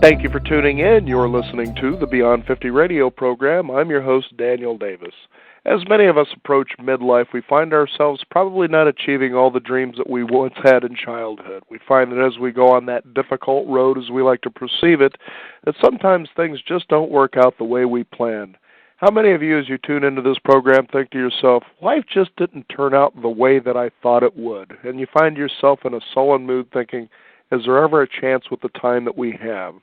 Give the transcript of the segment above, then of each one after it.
Thank you for tuning in. You're listening to the Beyond 50 radio program. I'm your host, Daniel Davis. As many of us approach midlife, we find ourselves probably not achieving all the dreams that we once had in childhood. We find that as we go on that difficult road, as we like to perceive it, that sometimes things just don't work out the way we planned. How many of you, as you tune into this program, think to yourself, life just didn't turn out the way that I thought it would? And you find yourself in a sullen mood thinking, is there ever a chance with the time that we have?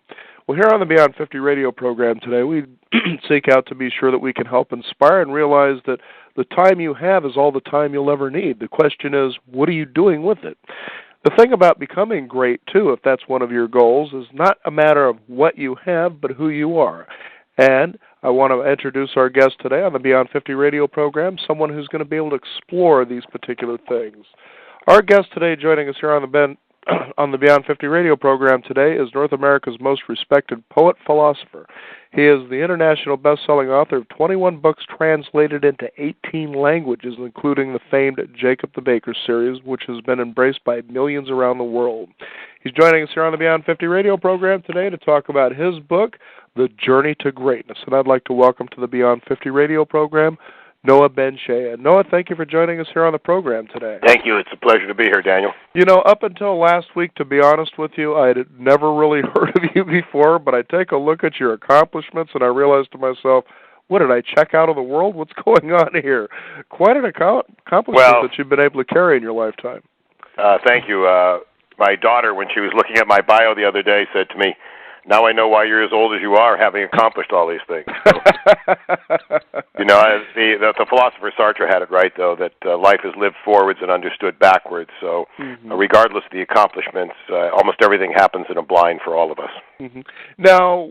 Well, here on the Beyond 50 radio program today, we seek out to be sure that we can help inspire and realize that the time you have is all the time you'll ever need. The question is, what are you doing with it? The thing about becoming great, too, if that's one of your goals, is not a matter of what you have, but who you are. And I want to introduce our guest today on the Beyond 50 radio program, someone who's going to be able to explore these particular things. Our guest today joining us here on the Beyond 50 radio program today is North America's most respected poet-philosopher. He is the international best-selling author of 21 books translated into 18 languages, including the famed Jacob the Baker series, which has been embraced by millions around the world. He's joining us here on the Beyond 50 radio program today to talk about his book, The Journey to Greatness. And I'd like to welcome to the Beyond 50 radio program Noah benShea. Noah, thank you for joining us here on the program today. Thank you. It's a pleasure to be here, Daniel. You know, up until last week, to be honest with you, I had never really heard of you before, but I take a look at your accomplishments and I realize to myself, what, did I check out of the world? What's going on here? Quite an accomplishment that you've been able to carry in your lifetime. Thank you. My daughter, when she was looking at my bio the other day, said to me, now I know why you're as old as you are, having accomplished all these things. So, you know, the philosopher Sartre had it right, though, that life is lived forwards and understood backwards. So regardless of the accomplishments, almost everything happens in a blind for all of us. Mm-hmm. Now,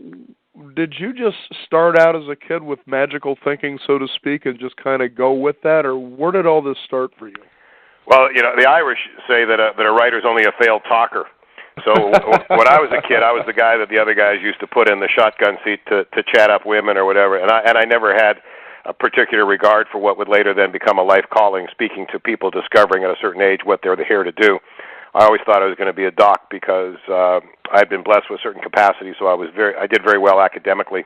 did you just start out as a kid with magical thinking, so to speak, and just kind of go with that, or where did all this start for you? Well, you know, the Irish say that a writer's only a failed talker. So when I was a kid, I was the guy that the other guys used to put in the shotgun seat to chat up women or whatever, and I never had a particular regard for what would later then become a life calling, speaking to people discovering at a certain age what they're here to do. I always thought I was going to be a doc because I'd been blessed with certain capacities, so I did very well academically.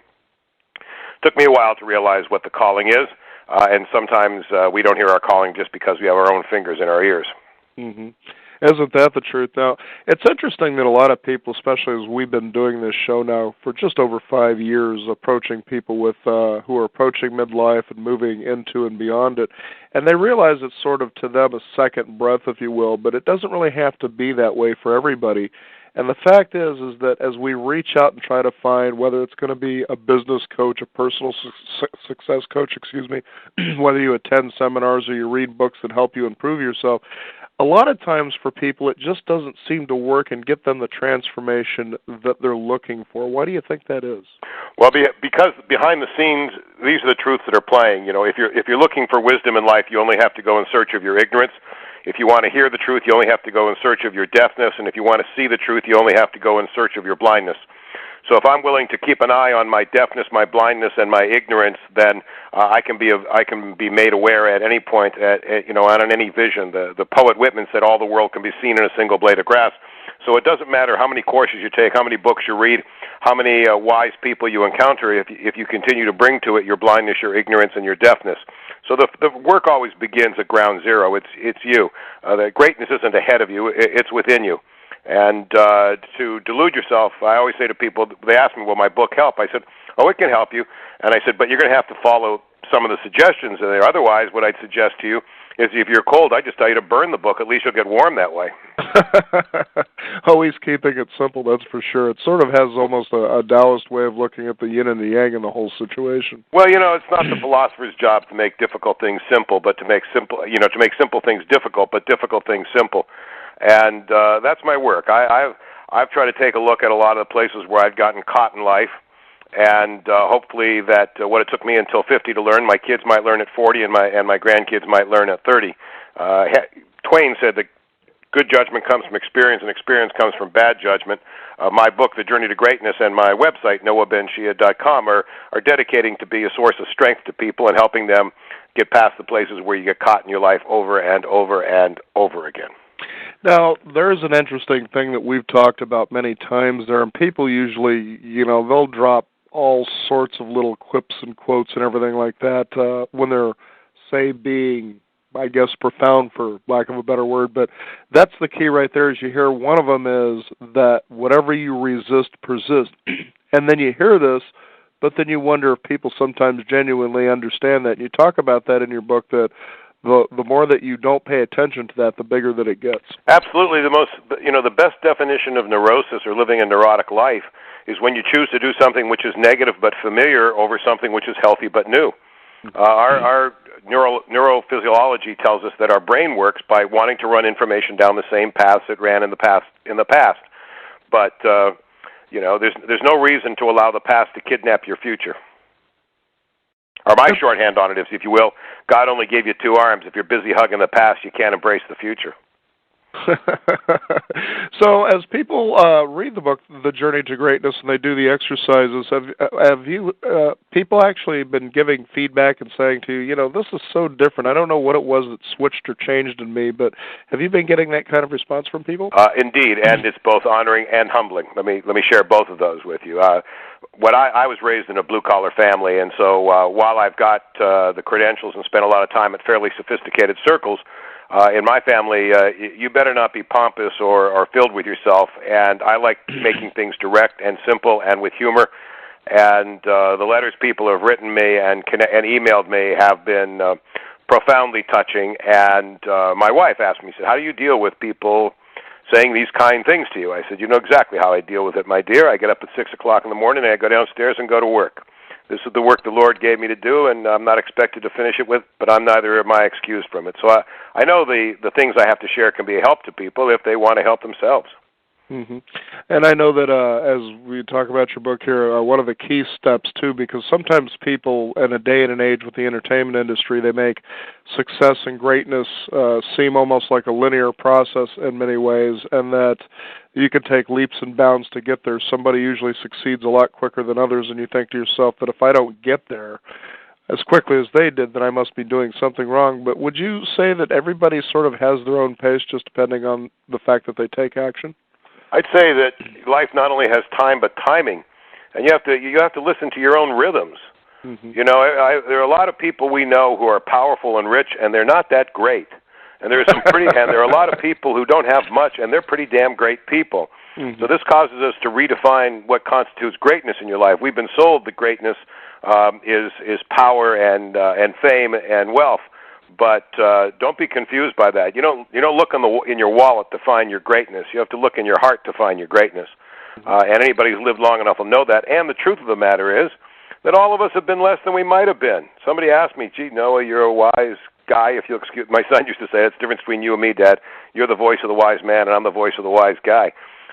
Took me a while to realize what the calling is, and sometimes we don't hear our calling just because we have our own fingers in our ears. Mm-hmm. Isn't that the truth? Now, it's interesting that a lot of people, especially as we've been doing this show now for just over 5 years, approaching people with who are approaching midlife and moving into and beyond it, and they realize it's sort of to them a second breath, if you will, but it doesn't really have to be that way for everybody. And the fact is that as we reach out and try to find whether it's going to be a business coach, a personal success coach, whether you attend seminars or you read books that help you improve yourself, a lot of times for people it just doesn't seem to work and get them the transformation that they're looking for. Why do you think that is? Well, because behind the scenes, these are the truths that are playing. You know, if you're looking for wisdom in life, you only have to go in search of your ignorance. If you want to hear the truth, you only have to go in search of your deafness, and if you want to see the truth, you only have to go in search of your blindness. So if I'm willing to keep an eye on my deafness, my blindness, and my ignorance, then I can be made aware at any point, on any vision. The poet Whitman said, "All the world can be seen in a single blade of grass." So it doesn't matter how many courses you take, how many books you read, how many wise people you encounter. If you continue to bring to it your blindness, your ignorance, and your deafness. So the work always begins at ground zero. It's you. The greatness isn't ahead of you; it's within you. And to delude yourself, I always say to people, they ask me, will my book help? I said, oh, it can help you. And I said, but you're going to have to follow some of the suggestions in there. Otherwise, what I'd suggest to you is if you're cold, I just tell you to burn the book. At least you'll get warm that way. Always keeping it simple, that's for sure. It sort of has almost a Taoist way of looking at the yin and the yang in the whole situation. Well, you know, it's not the philosopher's job to make difficult things simple, but to make simple things difficult, but difficult things simple. And that's my work. I've tried to take a look at a lot of the places where I've gotten caught in life, and hopefully that what it took me until 50 to learn, my kids might learn at 40, and my grandkids might learn at 30. Twain said that good judgment comes from experience, and experience comes from bad judgment. My book, The Journey to Greatness, and my website, noahbenshea.com, are dedicating to be a source of strength to people and helping them get past the places where you get caught in your life over and over and over again. Now, there's an interesting thing that we've talked about many times there, and people usually, they'll drop all sorts of little quips and quotes and everything like that when they're, say, being, I guess, profound, for lack of a better word. But that's the key right there, is you hear one of them is that whatever you resist, persist. And then you hear this, but then you wonder if people sometimes genuinely understand that. And you talk about that in your book, that the more that you don't pay attention to that, the bigger that it gets. Absolutely. The best definition of neurosis or living a neurotic life is when you choose to do something which is negative but familiar over something which is healthy but new. Our neurophysiology tells us that our brain works by wanting to run information down the same paths it ran in the past. But there's no reason to allow the past to kidnap your future. Or my shorthand on it is, if you will, God only gave you two arms. If you're busy hugging the past, you can't embrace the future. So as people read the book, The Journey to Greatness, and they do the exercises, have you people actually been giving feedback and saying to you, this is so different, I don't know what it was that switched or changed in me, but have you been getting that kind of response from people? Indeed, and it's both honoring and humbling. Let me share both of those with you. I was raised in a blue-collar family, and so while I've got the credentials and spent a lot of time at fairly sophisticated circles, in my family, you better not be pompous or filled with yourself, and I like making things direct and simple and with humor, and the letters people have written me and emailed me have been profoundly touching, and my wife asked me, said, how do you deal with people saying these kind things to you? I said, you know exactly how I deal with it, my dear. I get up at 6 o'clock in the morning, and I go downstairs and go to work. This is the work the Lord gave me to do, and I'm not expected to finish it with, but I'm neither am I excused from it. So I know the things I have to share can be a help to people if they want to help themselves. Mm-hmm. And I know that as we talk about your book here, one of the key steps, too, because sometimes people in a day and an age with the entertainment industry, they make success and greatness seem almost like a linear process in many ways, and that you can take leaps and bounds to get there. Somebody usually succeeds a lot quicker than others, and you think to yourself that if I don't get there as quickly as they did, then I must be doing something wrong. But would you say that everybody sort of has their own pace, just depending on the fact that they take action? I'd say that life not only has time but timing, and you have to listen to your own rhythms. Mm-hmm. There are a lot of people we know who are powerful and rich, and they're not that great. And there are a lot of people who don't have much, and they're pretty damn great people. Mm-hmm. So this causes us to redefine what constitutes greatness in your life. We've been sold that greatness is power and fame and wealth. But don't be confused by that. You don't look in your wallet to find your greatness. You have to look in your heart to find your greatness. And anybody who's lived long enough will know that. And the truth of the matter is that all of us have been less than we might have been. Somebody asked me, gee, Noah, you're a wise guy. If you'll excuse, my son used to say, it's the difference between you and me, Dad. You're the voice of the wise man, and I'm the voice of the wise guy.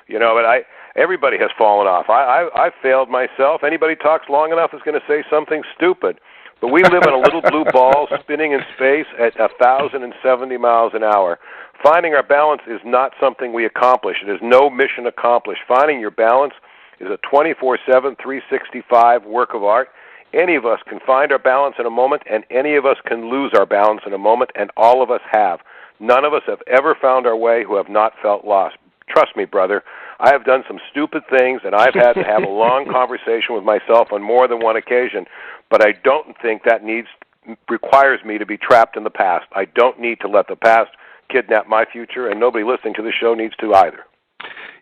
But everybody has fallen off. I've failed myself. Anybody talks long enough is going to say something stupid. But we live in a little blue ball spinning in space at 1,070 miles an hour. Finding our balance is not something we accomplish. It is no mission accomplished. Finding your balance is a 24/7, 365 work of art. Any of us can find our balance in a moment, and any of us can lose our balance in a moment, and all of us have. None of us have ever found our way who have not felt lost. Trust me, brother, I have done some stupid things, and I've had to have a long conversation with myself on more than one occasion, but I don't think that requires me to be trapped in the past. I don't need to let the past kidnap my future, and nobody listening to the show needs to either.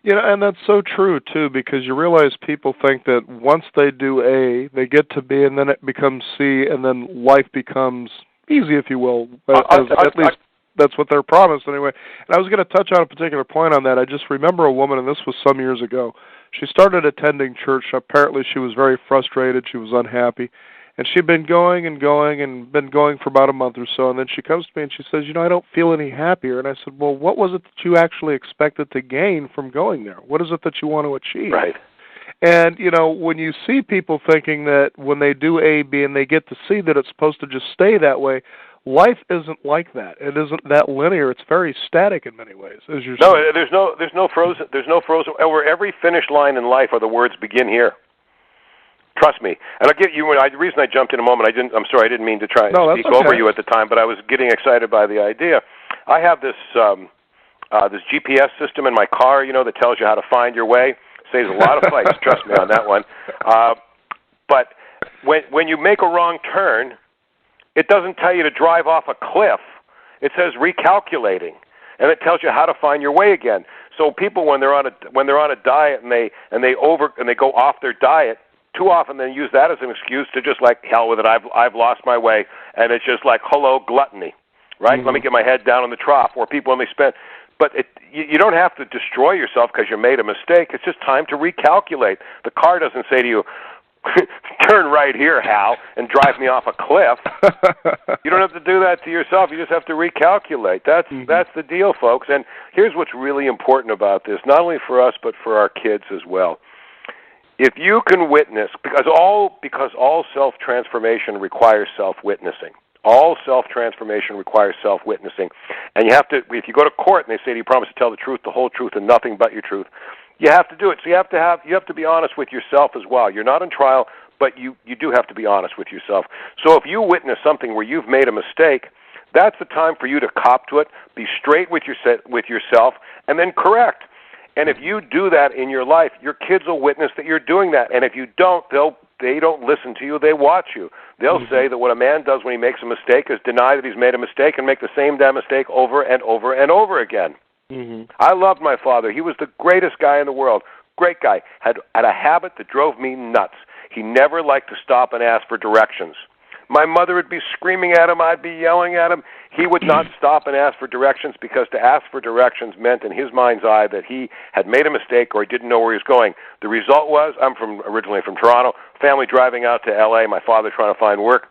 And that's so true, too, because you realize people think that once they do A, they get to B, and then it becomes C, and then life becomes easy, if you will, at least that's what they're promised anyway. And I was going to touch on a particular point on that. I just remember a woman, and this was some years ago. She started attending church. Apparently she was very frustrated. She was unhappy. And she'd been going and going and been going for about a month or so. And then she comes to me and she says, I don't feel any happier. And I said, well, what was it that you actually expected to gain from going there? What is it that you want to achieve? Right. And, when you see people thinking that when they do A, B, and they get to C, that it's supposed to just stay that way, life isn't like that. It isn't that linear. It's very static in many ways, as you're saying. No, there's no frozen. Over every finish line in life are the words "begin here." Trust me. And I'll get you. The reason I jumped in a moment, I'm sorry, I didn't mean to try and speak over you at the time, but I was getting excited by the idea. I have this This GPS system in my car, that tells you how to find your way. Saves a lot of fights, trust me on that one. But when you make a wrong turn, it doesn't tell you to drive off a cliff. It says recalculating, and it tells you how to find your way again. So people, when they're on a diet and they go off their diet, too often they use that as an excuse to just like, hell with it, I've lost my way, and it's just like, hello, gluttony, right? Let me get my head down in the trough. Or people when they spend, but you don't have to destroy yourself because you made a mistake. It's just time to recalculate. The car doesn't say to you, turn right here, Hal, and drive me off a cliff. You don't have to do that to yourself. You just have to recalculate. That's the deal, folks. And here's what's really important about this, not only for us but for our kids as well. If you can witness, because all self-transformation requires self-witnessing. All self-transformation requires self-witnessing. And you have to, if you go to court and they say, do you promise to tell the truth, the whole truth, and nothing but your truth, you have to do it. So you have to be honest with yourself as well. You're not on trial, but you do have to be honest with yourself. So if you witness something where you've made a mistake, that's the time for you to cop to it, be straight with yourself, and then correct. And if you do that in your life, your kids will witness that you're doing that. And if you don't, they don't listen to you, they watch you. They'll say that what a man does when he makes a mistake is deny that he's made a mistake and make the same damn mistake over and over and over again. I loved my father. He was the greatest guy in the world. Great guy. Had a habit that drove me nuts. He never liked to stop and ask for directions. My mother would be screaming at him. I'd be yelling at him. He would not stop and ask for directions because to ask for directions meant in his mind's eye that he had made a mistake or he didn't know where he was going. The result was, I'm originally from Toronto, family driving out to L.A., my father trying to find work.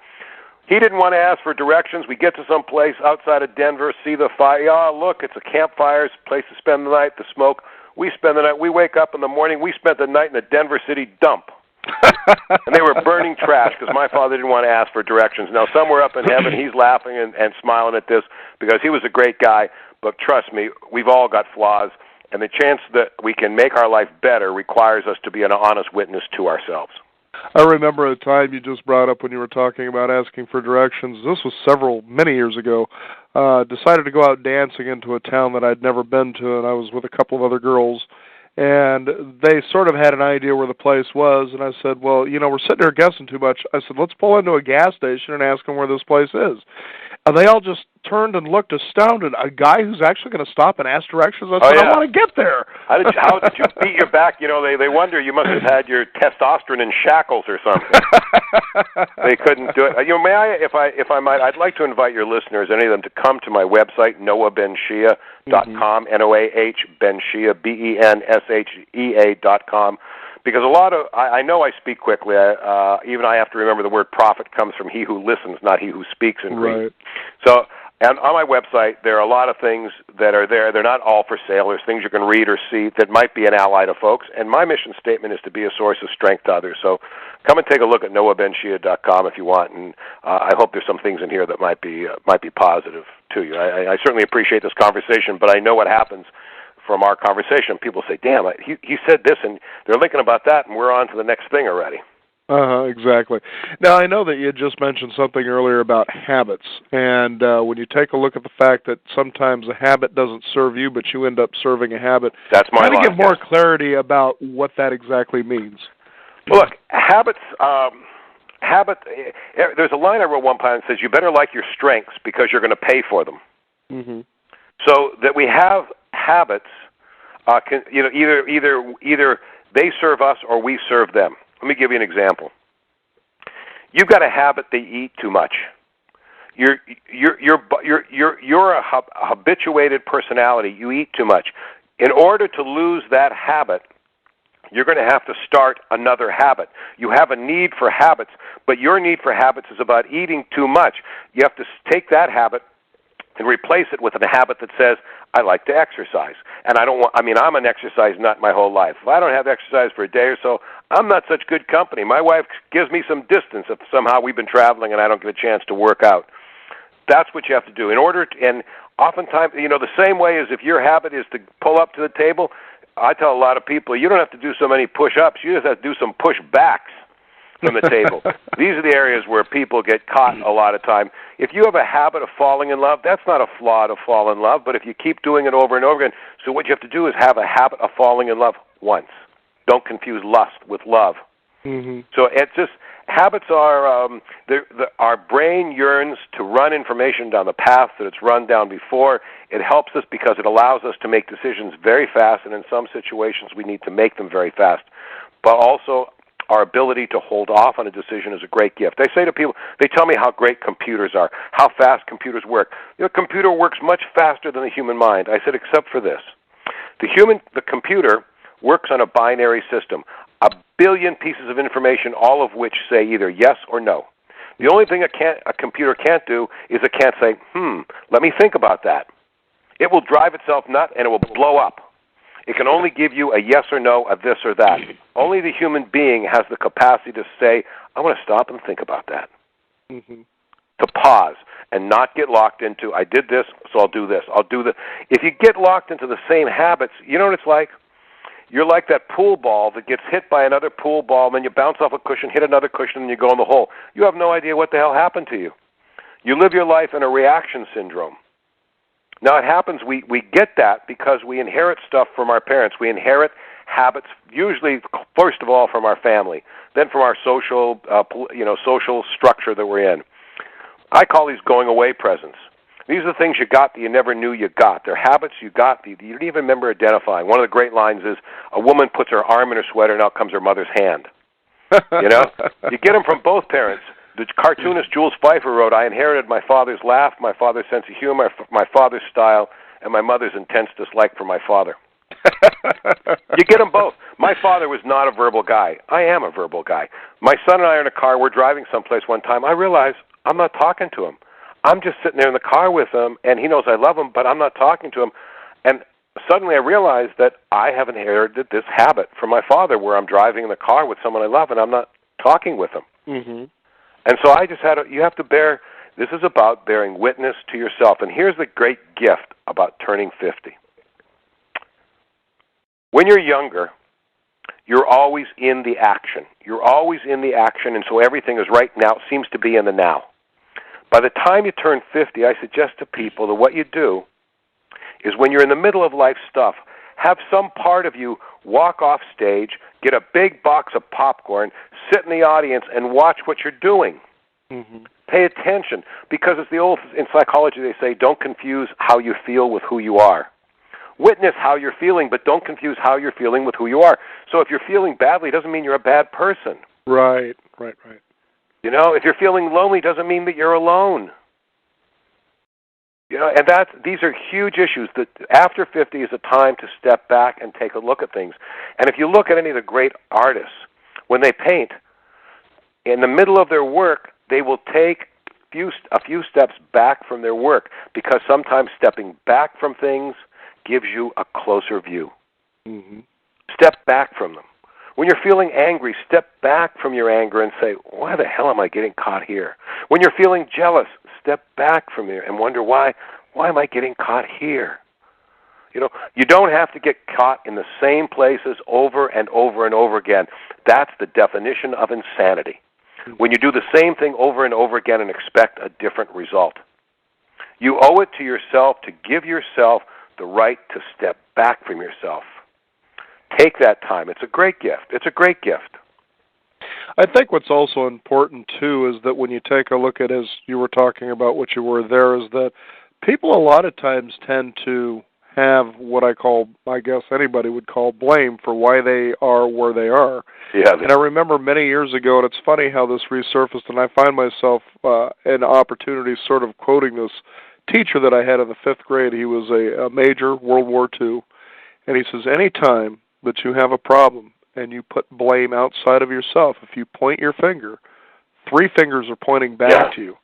He didn't want to ask for directions. We get to some place outside of Denver, see the fire. Oh, look, it's a campfire, place to spend the night, the smoke. We spend the night. We wake up in the morning. We spent the night in the Denver City dump. And they were burning trash because my father didn't want to ask for directions. Now, somewhere up in heaven, he's laughing and smiling at this because he was a great guy. But trust me, we've all got flaws. And the chance that we can make our life better requires us to be an honest witness to ourselves. I remember a time you just brought up when you were talking about asking for directions. This was many years ago. Decided to go out dancing into a town that I'd never been to, and I was with a couple of other girls. And they sort of had an idea where the place was, and I said, well, we're sitting here guessing too much. I said, let's pull into a gas station and ask them where this place is. And they all just turned and looked astounded. A guy who's actually going to stop and ask directions? I said, I want to get there. How did you beat your back? They wonder you must have had your testosterone in shackles or something. They couldn't do it. May I, if I might, I'd like to invite your listeners, any of them, to come to my website, NoahBenShea.com, N-O-A-H, benShea, BENSHEA.com. Because I know I speak quickly. Even I have to remember the word prophet comes from he who listens, not he who speaks in Greek. Right. So, and on my website, there are a lot of things that are there. They're not all for sale. There's things you can read or see that might be an ally to folks. And my mission statement is to be a source of strength to others. So come and take a look at NoahBenShea.com if you want. And I hope there's some things in here that might be positive to you. I certainly appreciate this conversation, but I know what happens from our conversation. People say, damn, he said this, and they're thinking about that, and we're on to the next thing already. Exactly. Now, I know that you just mentioned something earlier about habits, and when you take a look at the fact that sometimes a habit doesn't serve you, but you end up serving a habit, that's my line. Kind of give more clarity about what that exactly means. Look, habits, there's a line I wrote one time that says, you better like your strengths because you're going to pay for them. So that we have habits, either they serve us or we serve them. Let me give you an example. You've got a habit that you eat too much. You're a habituated personality. You eat too much. In order to lose that habit, you're going to have to start another habit. You have a need for habits, but your need for habits is about eating too much. You have to take that habit and replace it with a habit that says, I like to exercise. And I'm an exercise nut my whole life. If I don't have exercise for a day or so, I'm not such good company. My wife gives me some distance if somehow we've been traveling and I don't get a chance to work out. That's what you have to do. And oftentimes, the same way as if your habit is to pull up to the table, I tell a lot of people, you don't have to do so many push-ups, you just have to do some push-backs. from the table. These are the areas where people get caught a lot of time. If you have a habit of falling in love, that's not a flaw to fall in love, but if you keep doing it over and over again, so what you have to do is have a habit of falling in love once. Don't confuse lust with love. Mm-hmm. So it's just, habits are, our brain yearns to run information down the path that it's run down before. It helps us because it allows us to make decisions very fast, and in some situations we need to make them very fast. But also, our ability to hold off on a decision is a great gift. They say to people, they tell me how great computers are, how fast computers work. A computer works much faster than the human mind. I said, except for this. The computer works on a binary system, a billion pieces of information, all of which say either yes or no. The only thing a computer can't do is it can't say, let me think about that. It will drive itself nuts and it will blow up. It can only give you a yes or no, a this or that. Only the human being has the capacity to say, I want to stop and think about that. Mm-hmm. To pause and not get locked into, I did this, so I'll do this. I'll do this. If you get locked into the same habits, you know what it's like? You're like that pool ball that gets hit by another pool ball, and then you bounce off a cushion, hit another cushion, and you go in the hole. You have no idea what the hell happened to you. You live your life in a reaction syndrome. Now, it happens, we get that because we inherit stuff from our parents. We inherit habits, usually, first of all, from our family, then from our social structure that we're in. I call these going-away presents. These are the things you got that you never knew you got. They're habits you got that you didn't even remember identifying. One of the great lines is, a woman puts her arm in her sweater, and out comes her mother's hand. You know? You get them from both parents. The cartoonist Jules Pfeiffer wrote, I inherited my father's laugh, my father's sense of humor, my father's style, and my mother's intense dislike for my father. You get them both. My father was not a verbal guy. I am a verbal guy. My son and I are in a car. We're driving someplace one time. I realize I'm not talking to him. I'm just sitting there in the car with him, and he knows I love him, but I'm not talking to him. And suddenly I realized that I have inherited this habit from my father where I'm driving in the car with someone I love, and I'm not talking with him. Mm-hmm. And so I just you have to bear, this is about bearing witness to yourself. And here's the great gift about turning 50. When you're younger, you're always in the action. You're always in the action, and so everything is right now, seems to be in the now. By the time you turn 50, I suggest to people that what you do is when you're in the middle of life stuff, have some part of you walk off stage, get a big box of popcorn, sit in the audience, and watch what you're doing. Mm-hmm. Pay attention, because it's the old, in psychology they say, don't confuse how you feel with who you are. Witness how you're feeling, but don't confuse how you're feeling with who you are. So if you're feeling badly, it doesn't mean you're a bad person. Right. You know, if you're feeling lonely, doesn't mean that you're alone. You know, and these are huge issues. That after 50 is a time to step back and take a look at things. And if you look at any of the great artists, when they paint, in the middle of their work, they will take a few steps back from their work, because sometimes stepping back from things gives you a closer view. Mm-hmm. Step back from them. When you're feeling angry, step back from your anger and say, why the hell am I getting caught here? When you're feeling jealous, step back from there and wonder, why am I getting caught here? You know, you don't have to get caught in the same places over and over and over again. That's the definition of insanity. When you do the same thing over and over again and expect a different result. You owe it to yourself to give yourself the right to step back from yourself. Take that time. It's a great gift. It's a great gift. I think what's also important, too, is that when you take a look at, as you were talking about what you were there, is that people a lot of times tend to have what I guess anybody would call blame for why they are where they are. Yeah. And I remember many years ago, and it's funny how this resurfaced, and I find myself in opportunities sort of quoting this teacher that I had in the 5th grade. He was a major, World War II, and he says, any time that you have a problem and you put blame outside of yourself, if you point your finger, 3 fingers are pointing back to you.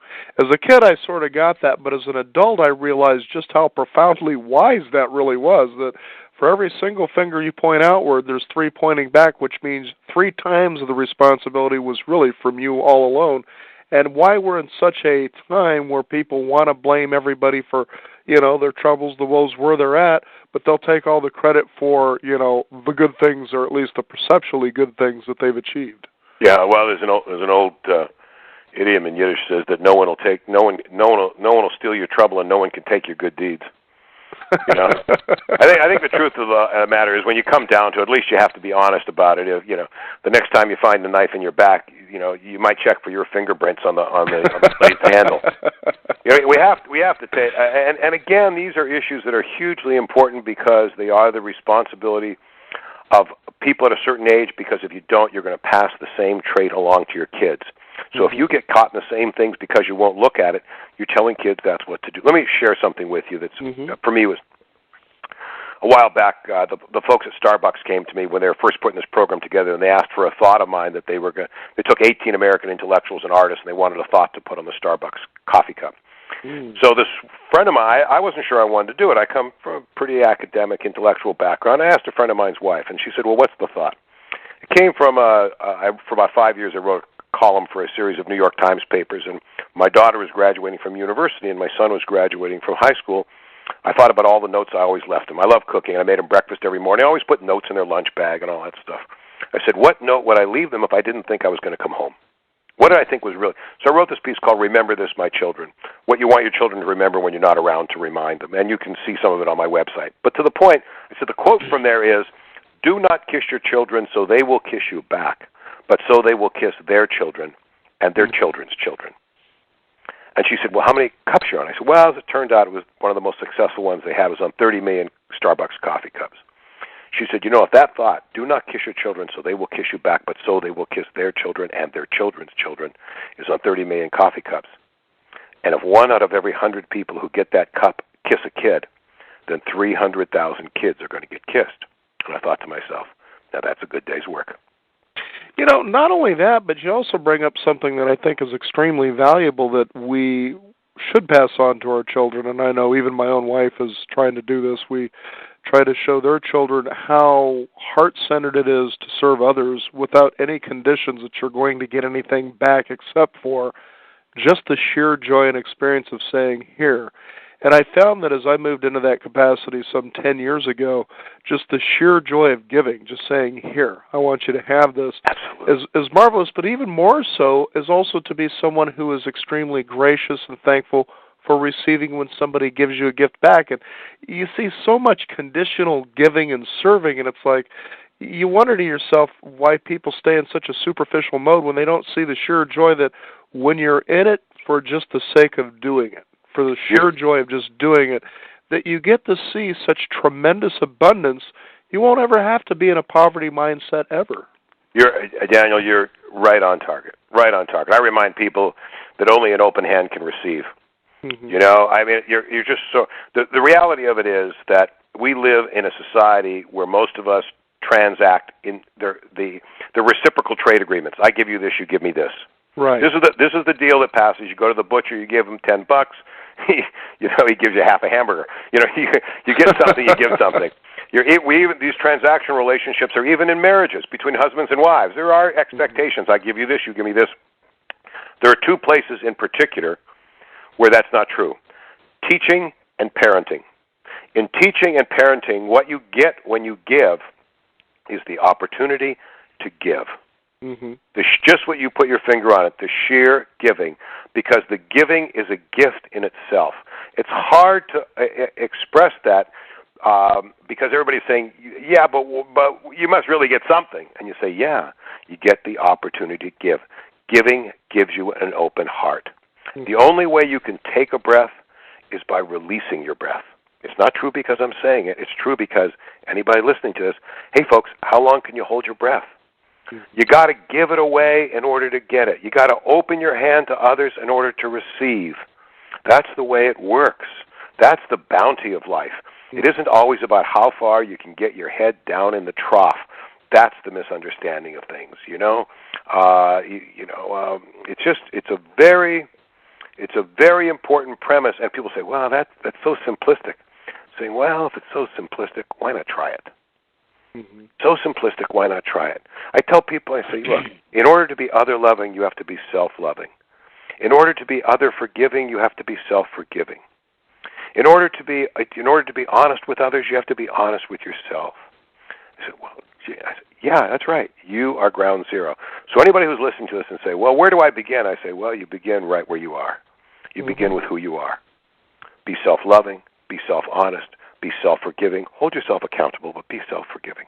As a kid, I sort of got that, but as an adult, I realized just how profoundly wise that really was, that for every single finger you point outward, there's 3 pointing back, which means 3 times the responsibility was really from you all alone. And why we're in such a time where people want to blame everybody for, their troubles, the woes, where they're at, but they'll take all the credit for, the good things, or at least the perceptually good things that they've achieved. Yeah, well, there's an old idiom in Yiddish says that no one will steal your trouble, and no one can take your good deeds. You know, I think the truth of the matter is when you come down to it, at least you have to be honest about it. If, the next time you find the knife in your back, you might check for your fingerprints on the blade's handle. We have to take, and again, these are issues that are hugely important because they are the responsibility of people at a certain age, because if you don't, you're going to pass the same trait along to your kids. So if you get caught in the same things because you won't look at it, you're telling kids that's what to do. Let me share something with you that's, for me, was a while back. The folks at Starbucks came to me when they were first putting this program together, and they asked for a thought of mine that they took 18 American intellectuals and artists, and they wanted a thought to put on the Starbucks coffee cup. So this friend of mine, I wasn't sure I wanted to do it. I come from a pretty academic, intellectual background. I asked a friend of mine's wife, and she said, well, what's the thought? It came from, for about 5 years, I wrote a column for a series of New York Times papers, and my daughter was graduating from university, and my son was graduating from high school. I thought about all the notes I always left them. I love cooking. I made them breakfast every morning. I always put notes in their lunch bag and all that stuff. I said, what note would I leave them if I didn't think I was going to come home? What did I think was really... So I wrote this piece called Remember This, My Children, what you want your children to remember when you're not around to remind them. And you can see some of it on my website. But to the point, I said the quote from there is, do not kiss your children so they will kiss you back, but so they will kiss their children and their children's children. And she said, well, how many cups you're on? I said, well, as it turned out, it was one of the most successful ones they had. It was on 30 million Starbucks coffee cups. She said, if that thought, do not kiss your children so they will kiss you back, but so they will kiss their children and their children's children, is on 30 million coffee cups. And if 1 out of every 100 people who get that cup kiss a kid, then 300,000 kids are going to get kissed. And I thought to myself, now that's a good day's work. Not only that, but you also bring up something that I think is extremely valuable that we should pass on to our children, and I know even my own wife is trying to do this. We try to show their children how heart-centered it is to serve others without any conditions that you're going to get anything back except for just the sheer joy and experience of saying, here. And I found that as I moved into that capacity some 10 years ago, just the sheer joy of giving, just saying, here, I want you to have this, is marvelous. But even more so is also to be someone who is extremely gracious and thankful for receiving when somebody gives you a gift back. And you see so much conditional giving and serving, and it's like, you wonder to yourself why people stay in such a superficial mode when they don't see the sheer joy that when you're in it for just the sake of doing it, for the sheer joy of just doing it, that you get to see such tremendous abundance, you won't ever have to be in a poverty mindset ever. Daniel, you're right on target. Right on target. I remind people that only an open hand can receive. You're just so... The reality of it is that we live in a society where most of us transact in the reciprocal trade agreements. I give you this, you give me this. Right. This is the deal that passes. You go to the butcher, you give him $10. He gives you half a hamburger. You get something, you give something. These transaction relationships are even in marriages between husbands and wives. There are expectations. I give you this, you give me this. There are 2 places in particular where that's not true: teaching and parenting. In teaching and parenting, what you get when you give is the opportunity to give. Just what you put your finger on it, the sheer giving, because the giving is a gift in itself. It's hard to express that because everybody's saying, yeah, but you must really get something. And you say, yeah, you get the opportunity to give. Giving gives you an open heart. The only way you can take a breath is by releasing your breath. It's not true because I'm saying it. It's true because anybody listening to this, hey, folks, how long can you hold your breath? You got to give it away in order to get it. You got to open your hand to others in order to receive. That's the way it works. That's the bounty of life. It isn't always about how far you can get your head down in the trough. That's the misunderstanding of things. It's a very important premise, and people say, "Well, that's so simplistic." Saying, "Well, if it's so simplistic, why not try it?" So simplistic, why not try it? I tell people, I say, look, in order to be other-loving, you have to be self-loving. In order to be other-forgiving, you have to be self-forgiving. In order to be honest with others, you have to be honest with yourself. I said, well, Yeah, that's right. You are ground zero. So anybody who's listening to this and say, well, where do I begin? I say, well, you begin right where you are. You begin with who you are. Be self-loving, be self-honest, be self-forgiving. Hold yourself accountable, but be self-forgiving.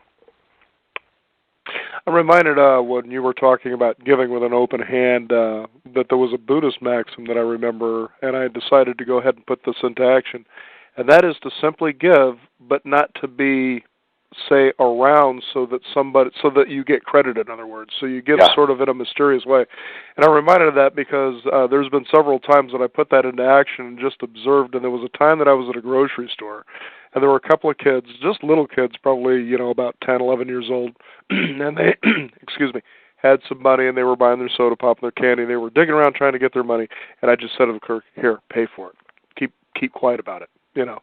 I'm reminded when you were talking about giving with an open hand that there was a Buddhist maxim that I remember, and I decided to go ahead and put this into action, and that is to simply give, but not to be, say, around so that you get credit, in other words. So you give sort of in a mysterious way. And I'm reminded of that because there's been several times that I put that into action and just observed, and there was a time that I was at a grocery store, and there were a couple of kids, just little kids, probably, about 10, 11 years old, and they, had some money, and they were buying their soda pop and their candy, and they were digging around trying to get their money, and I just said to the clerk, here, pay for it. Keep quiet about it, So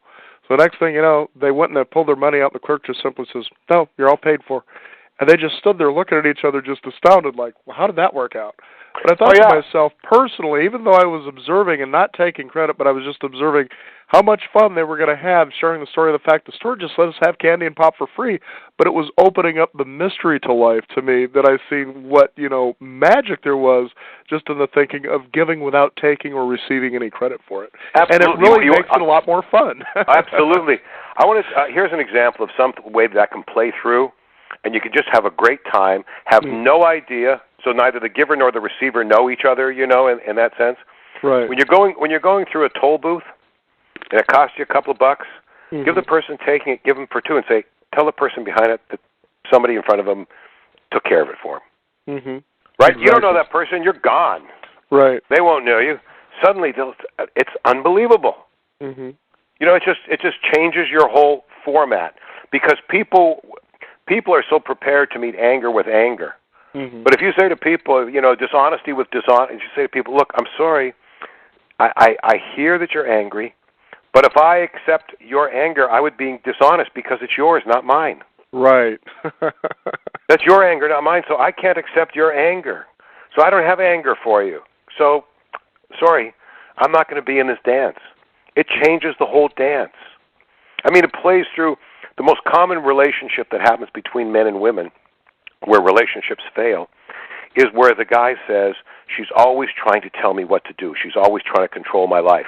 the next thing you know, they went and they pulled their money out, and the clerk just simply says, no, you're all paid for. And they just stood there looking at each other just astounded, like, well, how did that work out? But I thought to myself, personally, even though I was observing and not taking credit, but I was just observing how much fun they were going to have sharing the story of the fact the store just let us have candy and pop for free, but it was opening up the mystery to life to me that I seen what, magic there was just in the thinking of giving without taking or receiving any credit for it. Absolutely. And it really makes it a lot more fun. Absolutely. I want to. Here's an example of some way that can play through, and you can just have a great time, have no idea, so neither the giver nor the receiver know each other, in that sense. Right. When you're going through a toll booth, and it costs you a couple of bucks, give the person taking it, give them for two, and say, tell the person behind it that somebody in front of them took care of it for them. Right? Exactly. You don't know that person, you're gone. Right. They won't know you. Suddenly, it's unbelievable. It just changes your whole format because people are so prepared to meet anger with anger. But if you say to people, dishonesty with dishonesty, you say to people, look, I'm sorry, I hear that you're angry, but if I accept your anger, I would be dishonest because it's yours, not mine. Right. That's your anger, not mine, so I can't accept your anger. So I don't have anger for you. So, sorry, I'm not going to be in this dance. It changes the whole dance. I mean, it plays through the most common relationship that happens between men and women, where relationships fail, is where the guy says, she's always trying to tell me what to do. She's always trying to control my life.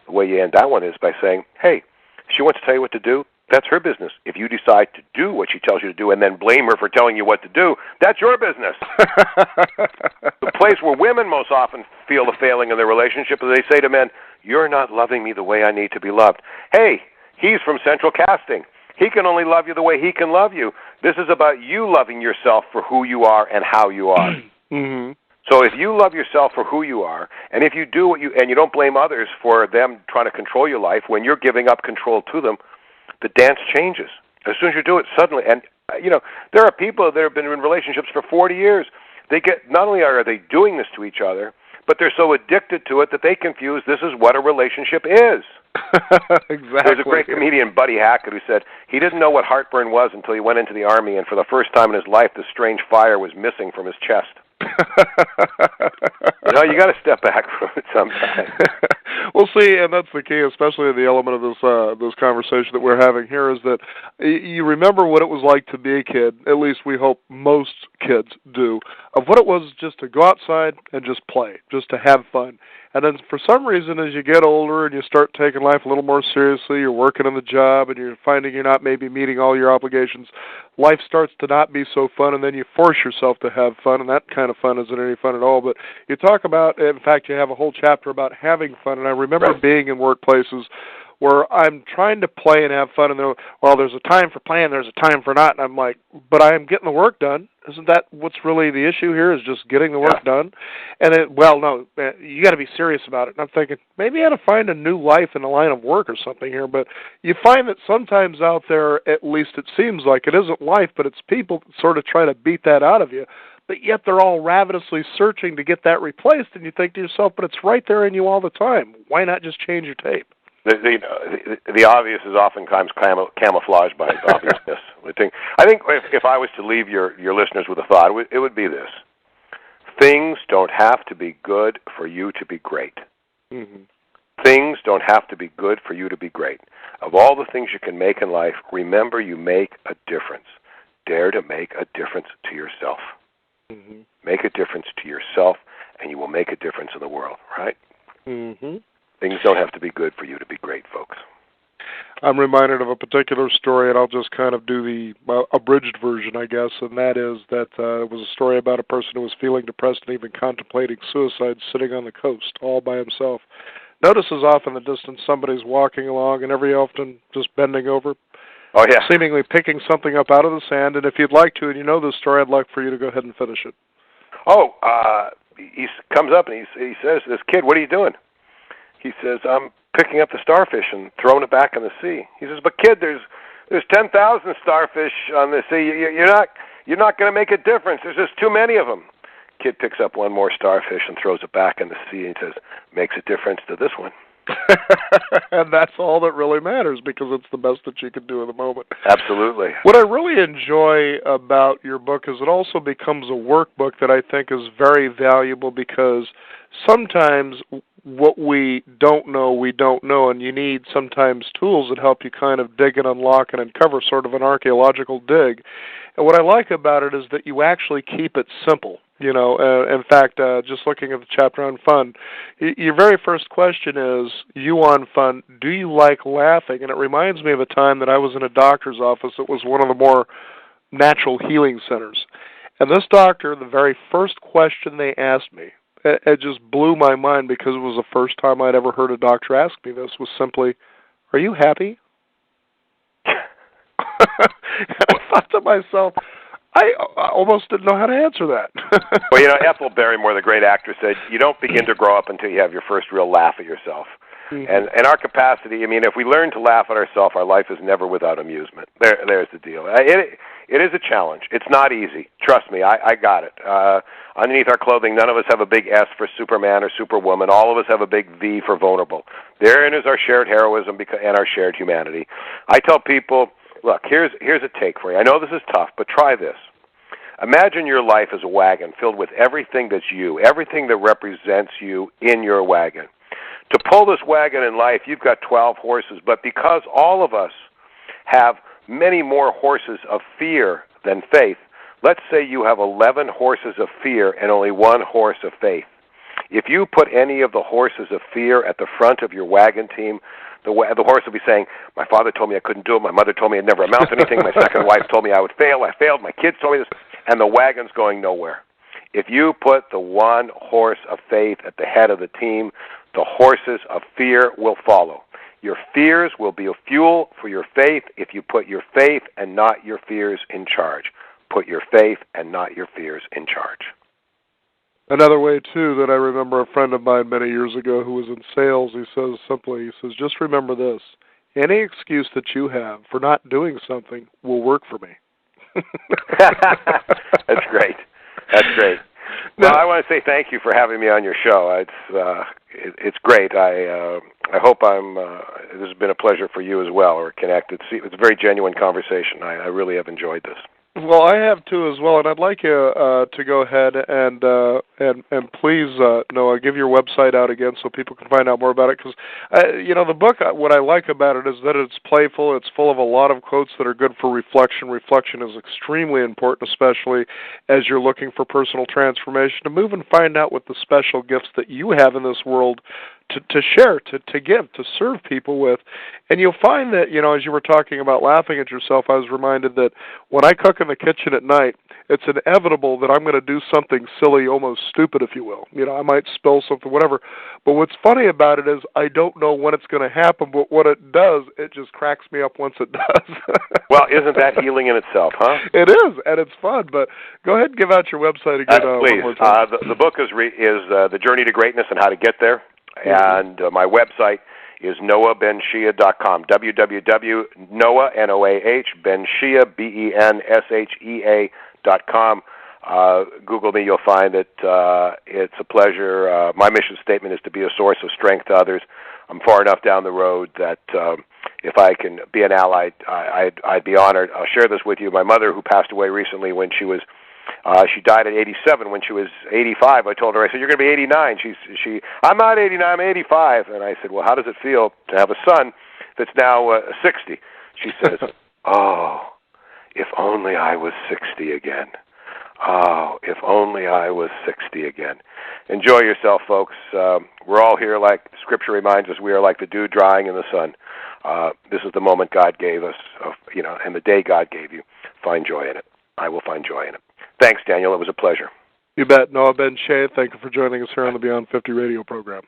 The way you end that one is by saying, hey, if she wants to tell you what to do, that's her business. If you decide to do what she tells you to do and then blame her for telling you what to do, that's your business. The place where women most often feel the failing in their relationship is they say to men, you're not loving me the way I need to be loved. Hey, he's from Central Casting. He can only love you the way he can love you. This is about you loving yourself for who you are and how you are. So if you love yourself for who you are, and if you do and you don't blame others for them trying to control your life, when you're giving up control to them, the dance changes. As soon as you do it, suddenly, and there are people that have been in relationships for 40 years. Not only are they doing this to each other, but they're so addicted to it that they confuse this is what a relationship is. Exactly. There's a great comedian, Buddy Hackett, who said he didn't know what heartburn was until he went into the Army, and for the first time in his life, this strange fire was missing from his chest. You got to step back from it sometimes. Well, see, and that's the key, especially in the element of this conversation that we're having here, is that you remember what it was like to be a kid. At least we hope most kids do, of what it was just to go outside and just play, just to have fun. And then for some reason, as you get older and you start taking life a little more seriously, you're working on the job and you're finding you're not maybe meeting all your obligations, life starts to not be so fun, and then you force yourself to have fun, and that kind of fun isn't any fun at all. But you talk about, in fact, you have a whole chapter about having fun, and I remember being in workplaces where I'm trying to play and have fun, and there's a time for playing, there's a time for not, and I'm like, but I am getting the work done. Isn't that what's really the issue here, is just getting the work done? And no, you got to be serious about it. And I'm thinking, maybe I ought to find a new life in the line of work or something here, but you find that sometimes out there, at least it seems like it isn't life, but it's people that sort of try to beat that out of you. But yet they're all ravenously searching to get that replaced, and you think to yourself, but it's right there in you all the time. Why not just change your tape? The obvious is oftentimes camouflaged by its obviousness. I think if I was to leave your listeners with a thought, it would be this. Things don't have to be good for you to be great. Things don't have to be good for you to be great. Of all the things you can make in life, remember you make a difference. dare to make a difference to yourself. Mm-hmm. Make a difference to yourself, and you will make a difference in the world, right? Mm-hmm. Things don't have to be good for you to be great, folks. I'm reminded of a particular story, and I'll just kind of do the abridged version, I guess, and that is that it was a story about a person who was feeling depressed and even contemplating suicide sitting on the coast all by himself. Notices off in the distance somebody's walking along, and every often just bending over, Oh, yeah. seemingly picking something up out of the sand, and if you'd like to, and you know this story, I'd like for you to go ahead and finish it. Oh, he comes up and he says to this kid, "What are you doing?" He says, "I'm picking up the starfish and throwing it back in the sea." He says, "But kid, there's 10,000 starfish on the sea. You're not going to make a difference. There's just too many of them." Kid picks up one more starfish and throws it back in the sea and says, "Makes a difference to this one." And that's all that really matters, because it's the best that you can do in the moment. Absolutely. What I really enjoy about your book is it also becomes a workbook that I think is very valuable, because sometimes what we don't know, and you need sometimes tools that help you kind of dig and unlock and uncover, sort of an archaeological dig. And what I like about it is that you actually keep it simple. In fact, just looking at the chapter on fun, your very first question is, you on fun, do you like laughing? And it reminds me of a time that I was in a doctor's office. It was one of the more natural healing centers. And this doctor, the very first question they asked me, it just blew my mind, because it was the first time I'd ever heard a doctor ask me this, was simply, "Are you happy?" And I thought to myself, I almost didn't know how to answer that. Well, Ethel Barrymore, the great actress, said, "You don't begin to grow up until you have your first real laugh at yourself." Mm-hmm. And our capacity, if we learn to laugh at ourselves, our life is never without amusement. There's the deal. It is a challenge. It's not easy. Trust me, I got it. Underneath our clothing, none of us have a big S for Superman or Superwoman. All of us have a big V for vulnerable. Therein is our shared heroism and our shared humanity. I tell people, look, here's a take for you. I know this is tough, but try this. Imagine your life as a wagon filled with everything that's you, everything that represents you in your wagon. To pull this wagon in life, you've got 12 horses, but because all of us have many more horses of fear than faith, let's say you have 11 horses of fear and only one horse of faith. If you put any of the horses of fear at the front of your wagon team, the horse will be saying, "My father told me I couldn't do it. My mother told me I'd never amount to anything. My second wife told me I would fail. I failed. My kids told me this." And the wagon's going nowhere. If you put the one horse of faith at the head of the team, the horses of fear will follow. Your fears will be a fuel for your faith if you put your faith and not your fears in charge. Put your faith and not your fears in charge. Another way, too, that I remember a friend of mine many years ago who was in sales, he says, just remember this: any excuse that you have for not doing something will work for me. That's great. That's great. Well, I want to say thank you for having me on your show. It's great. I hope this has been a pleasure for you as well. We're connected. It's a very genuine conversation. I really have enjoyed this. Well, I have too as well, and I'd like you to go ahead and please, Noah, give your website out again so people can find out more about it. Because the book, what I like about it is that it's playful. It's full of a lot of quotes that are good for reflection. Reflection is extremely important, especially as you're looking for personal transformation, to move and find out what the special gifts that you have in this world to share, to give, to serve people with. And you'll find that, as you were talking about laughing at yourself, I was reminded that when I cook in the kitchen at night, it's inevitable that I'm going to do something silly, almost stupid, if you will. I might spill something, whatever. But what's funny about it is I don't know when it's going to happen, but when it does, it just cracks me up once it does. Well, isn't that healing in itself, huh? It is, and it's fun. But go ahead and give out your website again. Please. One more time. The book is The Journey to Greatness and How to Get There. And my website is noahbenshea.com, www.noah, N-O-A-H, benshea, benshea.com. Google me, you'll find that it's a pleasure. My mission statement is to be a source of strength to others. I'm far enough down the road that if I can be an ally, I'd be honored. I'll share this with you. My mother, who passed away recently when she died at 87. When she was 85, I told her, I said, "You're going to be 89. I'm not 89, I'm 85. And I said, "Well, how does it feel to have a son that's now 60? She says, "Oh, if only I was 60 again. Oh, if only I was 60 again. Enjoy yourself, folks. We're all here, like Scripture reminds us, we are like the dew drying in the sun. This is the moment God gave us, and the day God gave you. Find joy in it. I will find joy in it. Thanks, Daniel. It was a pleasure. You bet. Noah benShea, thank you for joining us here on the Beyond 50 radio program.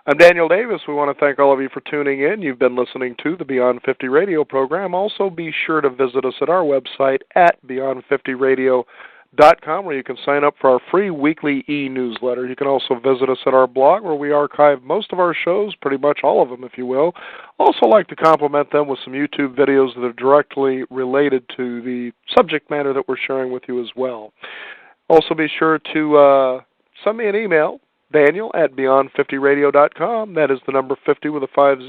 I'm Daniel Davis. We want to thank all of you for tuning in. You've been listening to the Beyond 50 radio program. Also, be sure to visit us at our website at beyond50radio.com, where you can sign up for our free weekly e-newsletter. You can also visit us at our blog, where we archive most of our shows, pretty much all of them, if you will. Also like to complement them with some YouTube videos that are directly related to the subject matter that we're sharing with you as well. Also, be sure to send me an email, Daniel at beyond50radio.com. That is the number 50 with a 50.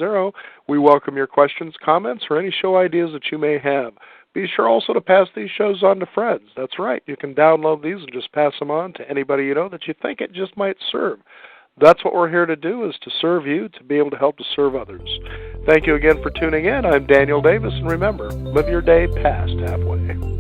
We welcome your questions, comments, or any show ideas that you may have. Be sure also to pass these shows on to friends. That's right. You can download these and just pass them on to anybody you know that you think it just might serve. That's what we're here to do, is to serve you, to be able to help to serve others. Thank you again for tuning in. I'm Daniel Davis, and remember, live your day past halfway.